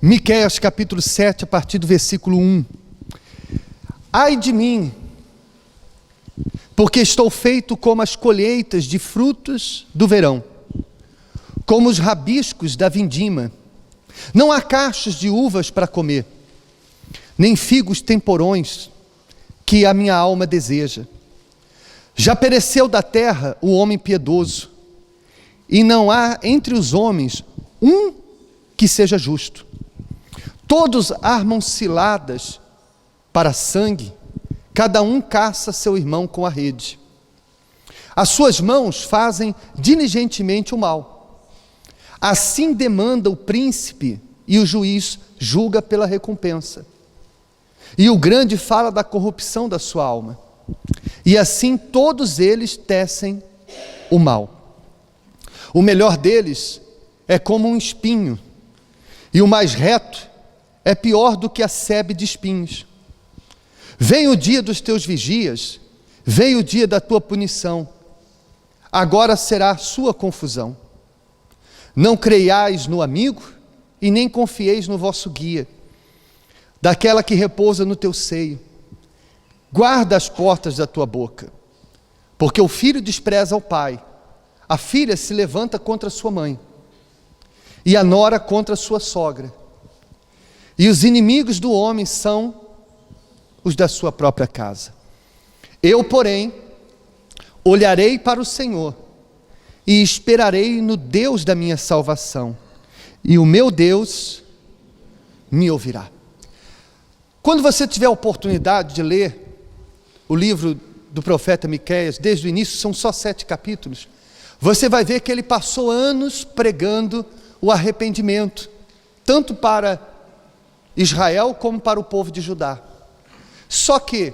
Miqueias capítulo 7, a partir do versículo 1. Ai de mim, porque estou feito como as colheitas de frutos do verão, como os rabiscos da vindima. Não há cachos de uvas para comer, nem figos temporões que a minha alma deseja. Já pereceu da terra o homem piedoso, e não há entre os homens um que seja justo. Todos armam ciladas para sangue, cada um caça seu irmão com a rede. As suas mãos fazem diligentemente o mal. Assim demanda o príncipe, e o juiz julga pela recompensa. E o grande fala da corrupção da sua alma. E assim todos eles tecem o mal. O melhor deles é como um espinho, e o mais reto é pior do que a sebe de espinhos. Vem o dia dos teus vigias, vem o dia da tua punição. Agora será a sua confusão. Não creiais no amigo, e nem confieis no vosso guia, daquela que repousa no teu seio. Guarda as portas da tua boca, porque o filho despreza o pai, a filha se levanta contra sua mãe, e a nora contra sua sogra. E os inimigos do homem são os da sua própria casa. Eu, porém, olharei para o Senhor, e esperarei no Deus da minha salvação, e o meu Deus me ouvirá. Quando você tiver a oportunidade de ler o livro do profeta Miqueias, desde o início, são só 7 capítulos, você vai ver que ele passou anos pregando o arrependimento, tanto para Israel como para o povo de Judá. Só que,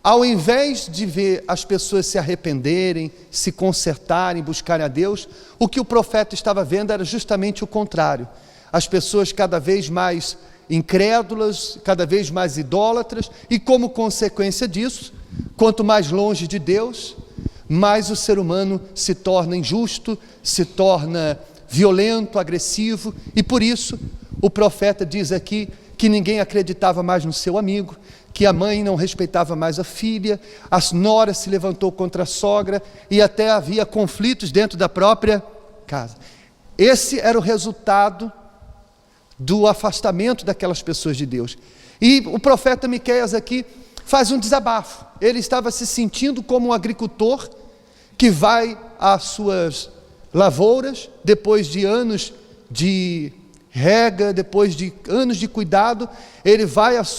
ao invés de ver as pessoas se arrependerem, se consertarem, buscarem a Deus, o que o profeta estava vendo era justamente o contrário. As pessoas cada vez mais incrédulas, cada vez mais idólatras, e como consequência disso, quanto mais longe de Deus, mais o ser humano se torna injusto, se torna violento, agressivo, e por isso o profeta diz aqui que ninguém acreditava mais no seu amigo, que a mãe não respeitava mais a filha, a nora se levantou contra a sogra, e até havia conflitos dentro da própria casa. Esse era o resultado do afastamento daquelas pessoas de Deus. E o profeta Miqueias aqui faz um desabafo. Ele estava se sentindo como um agricultor que vai às suas lavouras, depois de anos de rega, depois de anos de cuidado, ele vai às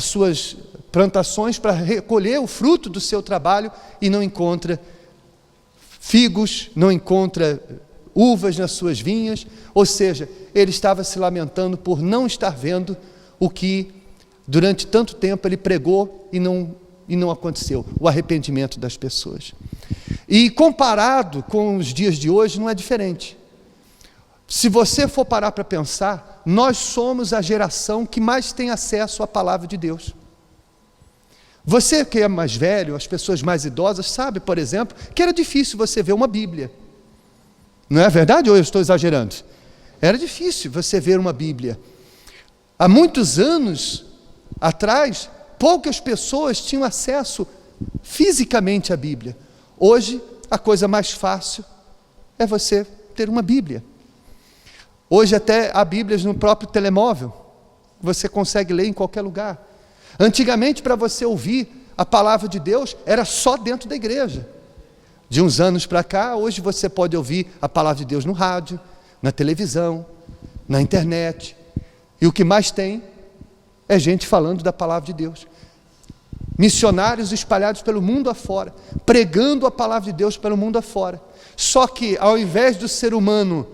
suas plantações para recolher o fruto do seu trabalho e não encontra figos, não encontra uvas nas suas vinhas, ou seja, ele estava se lamentando por não estar vendo o que durante tanto tempo ele pregou e não aconteceu, o arrependimento das pessoas. E comparado com os dias de hoje não é diferente. Se você for parar para pensar, nós somos a geração que mais tem acesso à palavra de Deus. Você que é mais velho, as pessoas mais idosas, sabe, por exemplo, que era difícil você ver uma Bíblia. Não é verdade ou eu estou exagerando? Era difícil você ver uma Bíblia. Há muitos anos atrás, poucas pessoas tinham acesso fisicamente à Bíblia. Hoje, a coisa mais fácil é você ter uma Bíblia. Hoje até há Bíblias no próprio telemóvel, você consegue ler em qualquer lugar. Antigamente, para você ouvir a palavra de Deus, era só dentro da igreja. De uns anos para cá, hoje você pode ouvir a palavra de Deus no rádio, na televisão, na internet. E o que mais tem é gente falando da palavra de Deus. Missionários espalhados pelo mundo afora, pregando a palavra de Deus pelo mundo afora. Só que, ao invés do ser humano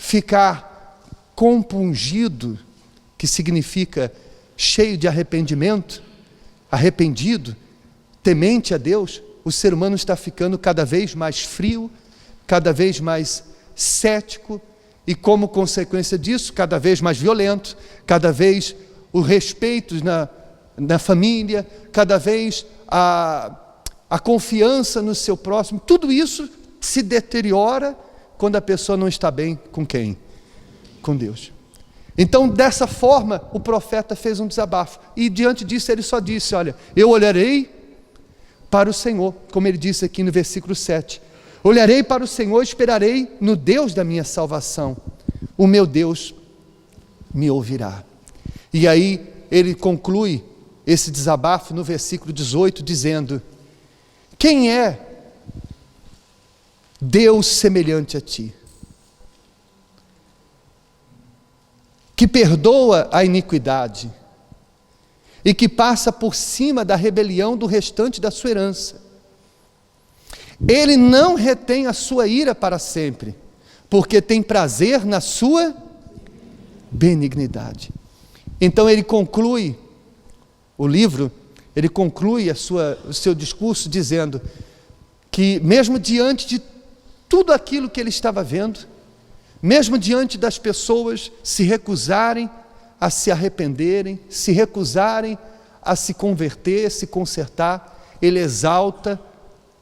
ficar compungido, que significa cheio de arrependimento, arrependido, temente a Deus, o ser humano está ficando cada vez mais frio, cada vez mais cético, e como consequência disso, cada vez mais violento, cada vez o respeito na família, cada vez a confiança no seu próximo, tudo isso se deteriora quando a pessoa não está bem com quem? Com Deus. Então, dessa forma, o profeta fez um desabafo. E diante disso ele só disse, olha, eu olharei para o Senhor, como ele disse aqui no versículo 7. Olharei para o Senhor, esperarei no Deus da minha salvação. O meu Deus me ouvirá. E aí ele conclui esse desabafo no versículo 18, dizendo: quem é Deus semelhante a ti, que perdoa a iniquidade e que passa por cima da rebelião do restante da sua herança. Ele não retém a sua ira para sempre, porque tem prazer na sua benignidade. Então ele conclui o livro, ele conclui o seu discurso dizendo que mesmo diante de tudo aquilo que ele estava vendo, mesmo diante das pessoas se recusarem a se arrependerem, se recusarem a se converter, se consertar, ele exalta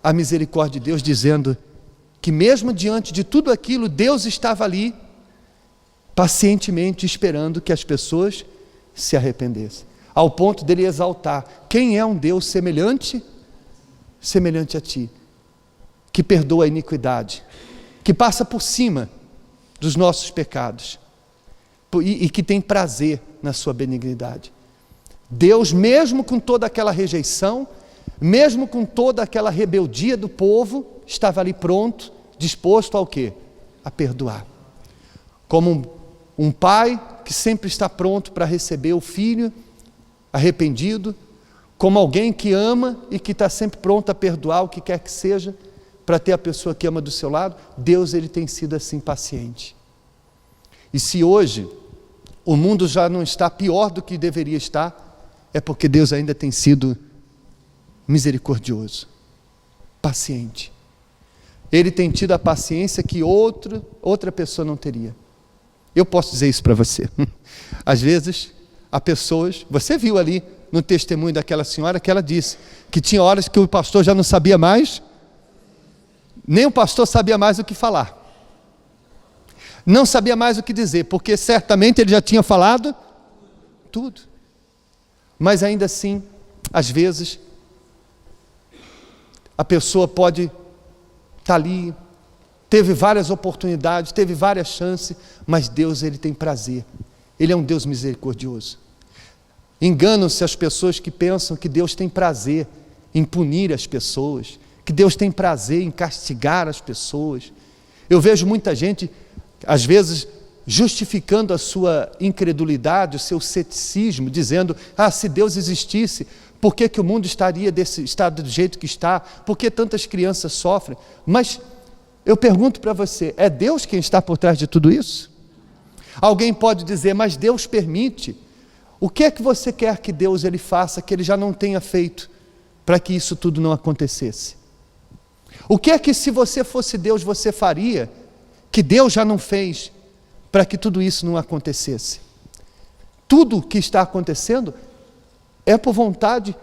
a misericórdia de Deus, dizendo que mesmo diante de tudo aquilo, Deus estava ali, pacientemente esperando que as pessoas se arrependessem, ao ponto dele exaltar: quem é um Deus semelhante a ti, que perdoa a iniquidade, que passa por cima dos nossos pecados e que tem prazer na sua benignidade. Deus, mesmo com toda aquela rejeição, mesmo com toda aquela rebeldia do povo, estava ali pronto, disposto ao quê? A perdoar. Como um pai que sempre está pronto para receber o filho arrependido, como alguém que ama e que está sempre pronto a perdoar o que quer que seja, para ter a pessoa que ama do seu lado. Deus, ele tem sido assim paciente. E se hoje o mundo já não está pior do que deveria estar, é porque Deus ainda tem sido misericordioso, paciente. Ele tem tido a paciência que outra pessoa não teria. Eu posso dizer isso para você. Às vezes, há pessoas, você viu ali no testemunho daquela senhora que ela disse que tinha horas que o pastor já não sabia mais, nem o pastor sabia mais o que falar. Não sabia mais o que dizer, porque certamente ele já tinha falado tudo. Mas ainda assim, às vezes, a pessoa pode estar ali, teve várias oportunidades, teve várias chances, mas Deus, ele tem prazer. Ele é um Deus misericordioso. Enganam-se as pessoas que pensam que Deus tem prazer em punir as pessoas, que Deus tem prazer em castigar as pessoas. Eu vejo muita gente, às vezes, justificando a sua incredulidade, o seu ceticismo, dizendo: se Deus existisse, por que o mundo estaria desse estado do jeito que está? Por que tantas crianças sofrem? Mas eu pergunto para você, é Deus quem está por trás de tudo isso? Alguém pode dizer: mas Deus permite. O que é que você quer que Deus ele faça, que ele já não tenha feito, para que isso tudo não acontecesse? O que é que, se você fosse Deus, você faria, que Deus já não fez, para que tudo isso não acontecesse? Tudo que está acontecendo é por vontade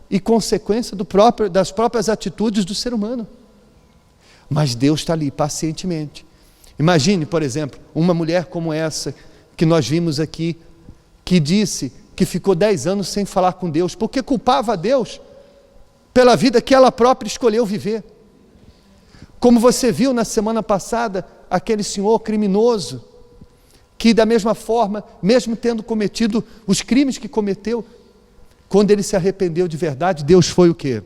e consequência das próprias atitudes do ser humano. Mas Deus está ali pacientemente. Imagine, por exemplo, uma mulher como essa que nós vimos aqui, que disse que ficou 10 anos sem falar com Deus, porque culpava a Deus pela vida que ela própria escolheu viver. Como você viu na semana passada, aquele senhor criminoso, que da mesma forma, mesmo tendo cometido os crimes que cometeu, quando ele se arrependeu de verdade, Deus foi o quê?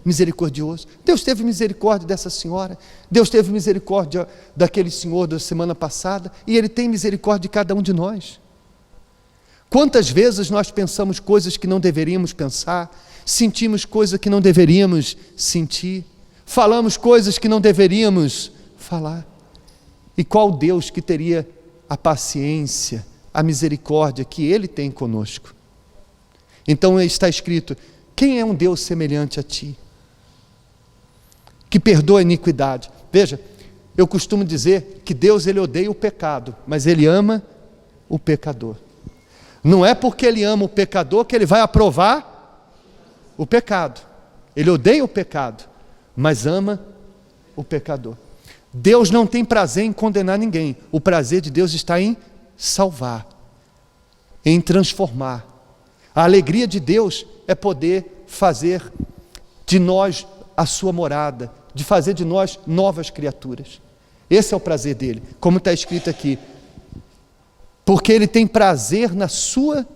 Misericordioso. Deus teve misericórdia dessa senhora, Deus teve misericórdia daquele senhor da semana passada, e Ele tem misericórdia de cada um de nós. Quantas vezes nós pensamos coisas que não deveríamos pensar, sentimos coisas que não deveríamos sentir, falamos coisas que não deveríamos falar. E qual Deus que teria a paciência, a misericórdia que Ele tem conosco? Então está escrito: quem é um Deus semelhante a ti, que perdoa a iniquidade? Veja, eu costumo dizer que Deus, ele odeia o pecado, mas Ele ama o pecador. Não é porque Ele ama o pecador que Ele vai aprovar o pecado. Ele odeia o pecado, mas ama o pecador. Deus não tem prazer em condenar ninguém. O prazer de Deus está em salvar, em transformar. A alegria de Deus é poder fazer de nós a sua morada, de fazer de nós novas criaturas. Esse é o prazer dele, como está escrito aqui. Porque ele tem prazer na sua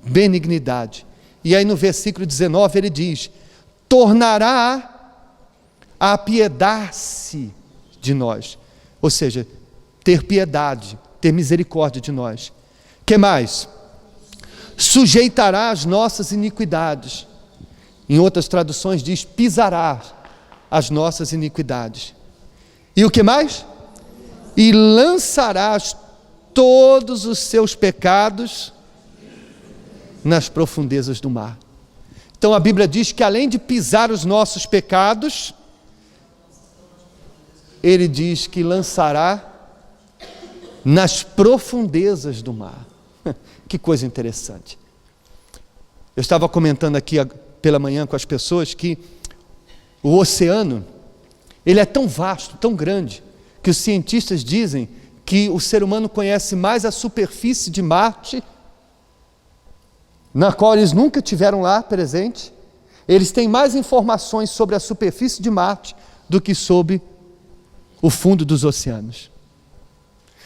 benignidade. E aí no versículo 19 ele diz: tornará a apiedar-se de nós. Ou seja, ter piedade, ter misericórdia de nós. Que mais? Sujeitará as nossas iniquidades. Em outras traduções diz: pisará as nossas iniquidades. E o que mais? E lançarás todos os seus pecados nas profundezas do mar. Então a Bíblia diz que além de pisar os nossos pecados, ele diz que lançará nas profundezas do mar. Que coisa interessante. Eu estava comentando aqui pela manhã com as pessoas que o oceano, ele é tão vasto, tão grande, que os cientistas dizem que o ser humano conhece mais a superfície de Marte, na qual eles nunca tiveram lá presente. Eles têm mais informações sobre a superfície de Marte do que sobre o fundo dos oceanos.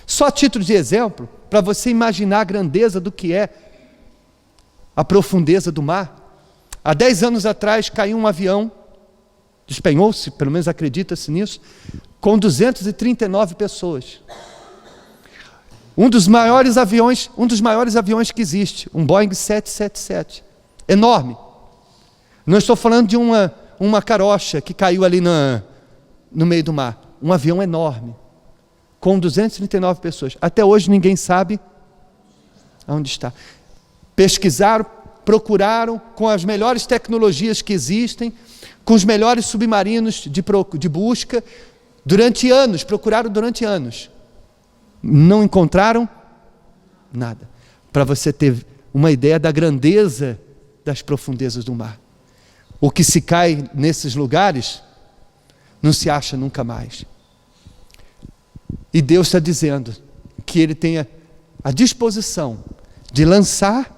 Só a título de exemplo, para você imaginar a grandeza do que é a profundeza do mar. Há 10 anos atrás caiu um avião, despenhou-se, pelo menos acredita-se nisso, com 239 pessoas. Um dos maiores aviões que existe, um Boeing 777, enorme. Não estou falando de uma carocha que caiu ali no meio do mar. Um avião enorme, com 239 pessoas. Até hoje ninguém sabe onde está. Pesquisaram, procuraram com as melhores tecnologias que existem, com os melhores submarinos de busca, procuraram durante anos. Não encontraram nada. Para você ter uma ideia da grandeza das profundezas do mar. O que se cai nesses lugares não se acha nunca mais. E Deus está dizendo que Ele tem a disposição de lançar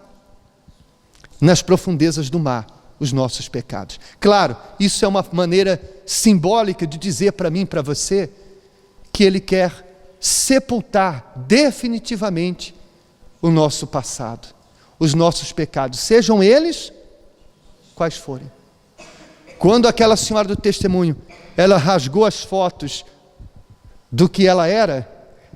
nas profundezas do mar os nossos pecados. Claro, isso é uma maneira simbólica de dizer para mim e para você que Ele quer sepultar definitivamente o nosso passado, os nossos pecados, sejam eles quais forem. Quando aquela senhora do testemunho, ela rasgou as fotos do que ela era,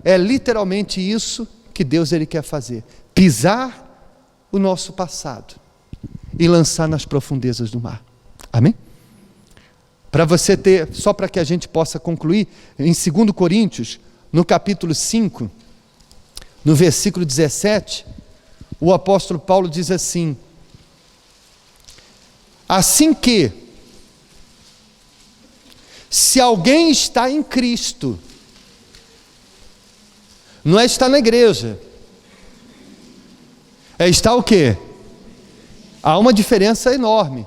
é literalmente isso que Deus ele quer fazer: pisar o nosso passado e lançar nas profundezas do mar. Amém? Para você ter, só para que a gente possa concluir, em 2 Coríntios, no capítulo 5, no versículo 17, o apóstolo Paulo diz assim: assim que, se alguém está em Cristo, não é estar na igreja, é estar o quê? Há uma diferença enorme.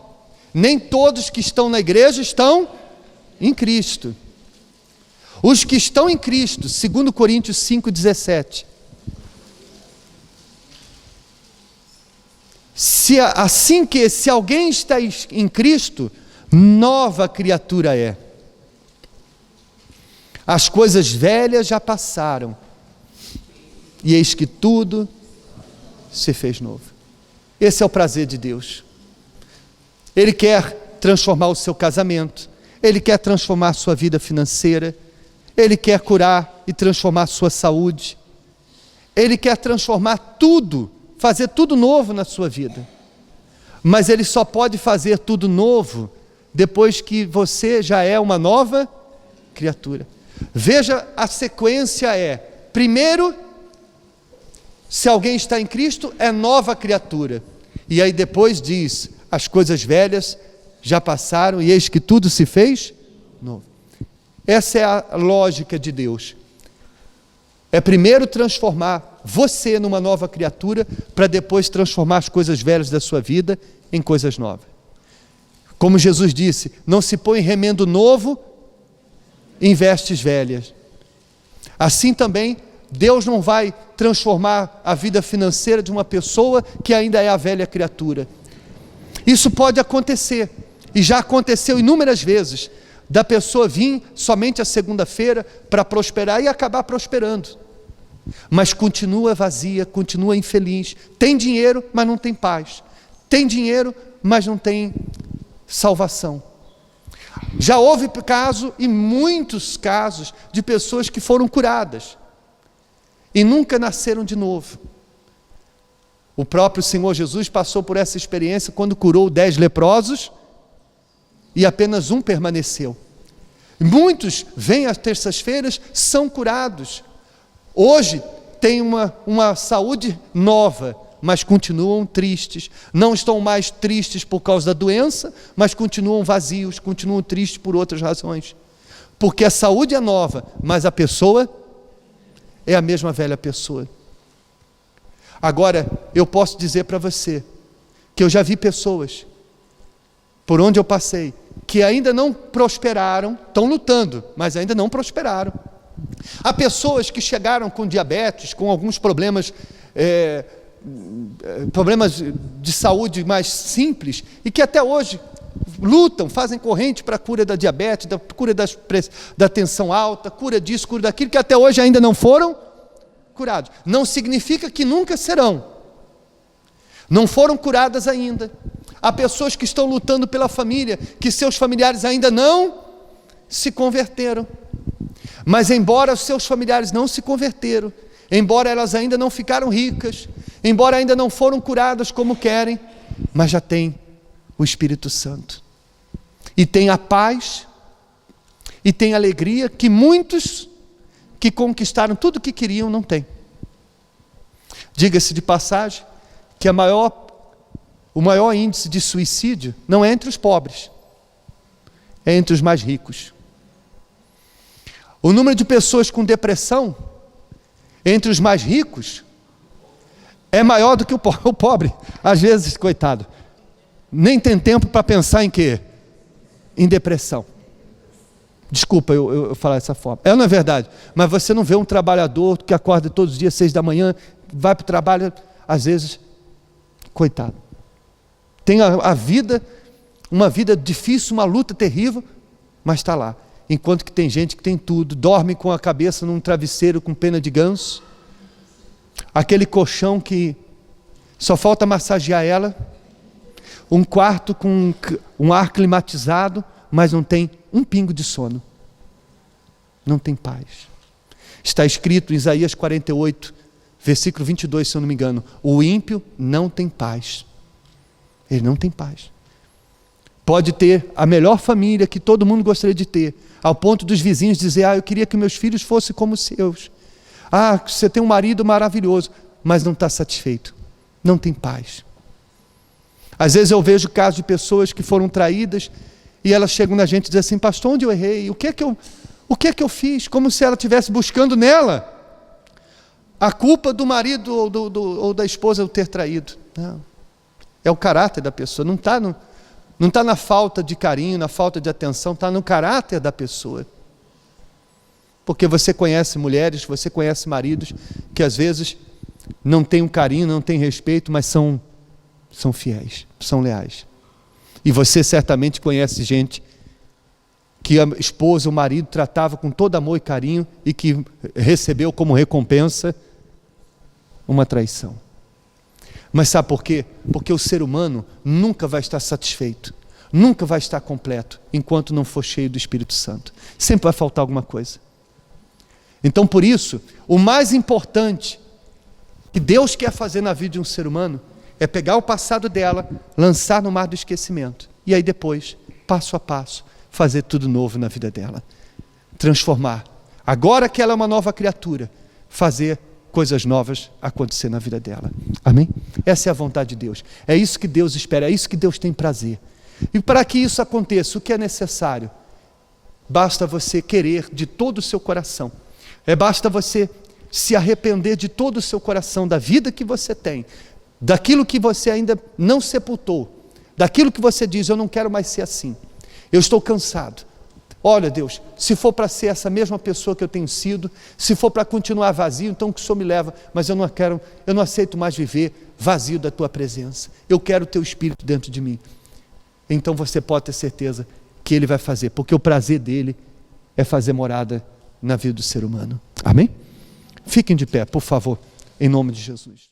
Nem todos que estão na igreja estão em Cristo. Os que estão em Cristo, 2 Coríntios 5,17. Assim que, se alguém está em Cristo, nova criatura é. As coisas velhas já passaram, e eis que tudo se fez novo. Esse é o prazer de Deus. Ele quer transformar o seu casamento, Ele quer transformar a sua vida financeira, Ele quer curar e transformar a sua saúde, Ele quer transformar tudo, fazer tudo novo na sua vida. Mas Ele só pode fazer tudo novo depois que você já é uma nova criatura. Veja, a sequência é: primeiro, se alguém está em Cristo, é nova criatura. E aí depois diz: as coisas velhas já passaram e eis que tudo se fez novo. Essa é a lógica de Deus. É primeiro transformar você numa nova criatura, para depois transformar as coisas velhas da sua vida em coisas novas. Como Jesus disse: não se põe remendo novo em vestes velhas. Assim também, Deus não vai transformar a vida financeira de uma pessoa que ainda é a velha criatura. Isso pode acontecer, e já aconteceu inúmeras vezes, da pessoa vir somente a segunda-feira para prosperar e acabar prosperando, mas continua vazia, continua infeliz, tem dinheiro, mas não tem paz, tem dinheiro, mas não tem salvação. Já houve caso, e muitos casos, de pessoas que foram curadas e nunca nasceram de novo. O próprio Senhor Jesus passou por essa experiência quando curou 10 leprosos e apenas um permaneceu. Muitos vêm às terças-feiras, são curados. Hoje têm uma saúde nova, mas continuam tristes. Não estão mais tristes por causa da doença, mas continuam vazios, continuam tristes por outras razões. Porque a saúde é nova, mas a pessoa é a mesma velha pessoa. Agora, eu posso dizer para você que eu já vi pessoas, por onde eu passei, que ainda não prosperaram, estão lutando, mas ainda não prosperaram. Há pessoas que chegaram com diabetes, com alguns problemas de saúde mais simples, e que até hoje lutam, fazem corrente para a cura da diabetes, da cura da tensão alta, cura disso, cura daquilo, que até hoje ainda não foram curados. Não significa que nunca serão. Não foram curadas ainda. Há pessoas que estão lutando pela família, que seus familiares ainda não se converteram. Mas embora os seus familiares não se converteram, embora elas ainda não ficaram ricas, embora ainda não foram curadas como querem, mas já tem o Espírito Santo. E tem a paz, e tem a alegria que muitos que conquistaram tudo o que queriam não têm. Diga-se de passagem que o maior índice de suicídio não é entre os pobres, é entre os mais ricos. O número de pessoas com depressão entre os mais ricos é maior do que o pobre. Às vezes, coitado, nem tem tempo para pensar em quê? Em depressão. Desculpa eu falar dessa forma. Não é verdade, mas você não vê um trabalhador que acorda todos os dias 6 da manhã, vai para o trabalho, às vezes, coitado. Tem uma vida difícil, uma luta terrível, mas está lá. Enquanto que tem gente que tem tudo, dorme com a cabeça num travesseiro com pena de ganso, aquele colchão que só falta massagear ela, um quarto com um ar climatizado, mas não tem um pingo de sono, não tem paz. Está escrito em Isaías 48, versículo 22, se eu não me engano, o ímpio não tem paz, ele não tem paz. Pode ter a melhor família que todo mundo gostaria de ter, ao ponto dos vizinhos dizer, eu queria que meus filhos fossem como os seus. Você tem um marido maravilhoso, mas não está satisfeito, não tem paz. Às vezes eu vejo casos de pessoas que foram traídas, e elas chegam na gente e dizem assim, pastor, onde eu errei? O que é que eu fiz? Como se ela estivesse buscando nela a culpa do marido ou da esposa ter traído. Não. É o caráter da pessoa, não está na falta de carinho, na falta de atenção, está no caráter da pessoa. Porque você conhece mulheres, você conhece maridos que às vezes não têm um carinho, não têm respeito, mas são fiéis, são leais. E você certamente conhece gente que a esposa, o marido tratava com todo amor e carinho e que recebeu como recompensa uma traição. Mas sabe por quê? Porque o ser humano nunca vai estar satisfeito, nunca vai estar completo enquanto não for cheio do Espírito Santo. Sempre vai faltar alguma coisa. Então, por isso, o mais importante que Deus quer fazer na vida de um ser humano é pegar o passado dela, lançar no mar do esquecimento. E aí depois, passo a passo, fazer tudo novo na vida dela. Transformar. Agora que ela é uma nova criatura, fazer coisas novas acontecer na vida dela. Amém? Essa é a vontade de Deus. É isso que Deus espera, é isso que Deus tem prazer. E para que isso aconteça, o que é necessário? Basta você querer de todo o seu coração. Basta você se arrepender de todo o seu coração da vida que você tem, daquilo que você ainda não sepultou, daquilo que você diz, eu não quero mais ser assim, eu estou cansado, Olha, Deus, se for para ser essa mesma pessoa que eu tenho sido, se for para continuar vazio, então que o Senhor me leva, mas eu não aceito mais viver vazio da tua presença. Eu quero o teu Espírito dentro de mim. Então você pode ter certeza que Ele vai fazer, porque o prazer dele é fazer morada na vida do ser humano. Amém? Fiquem de pé, por favor, em nome de Jesus.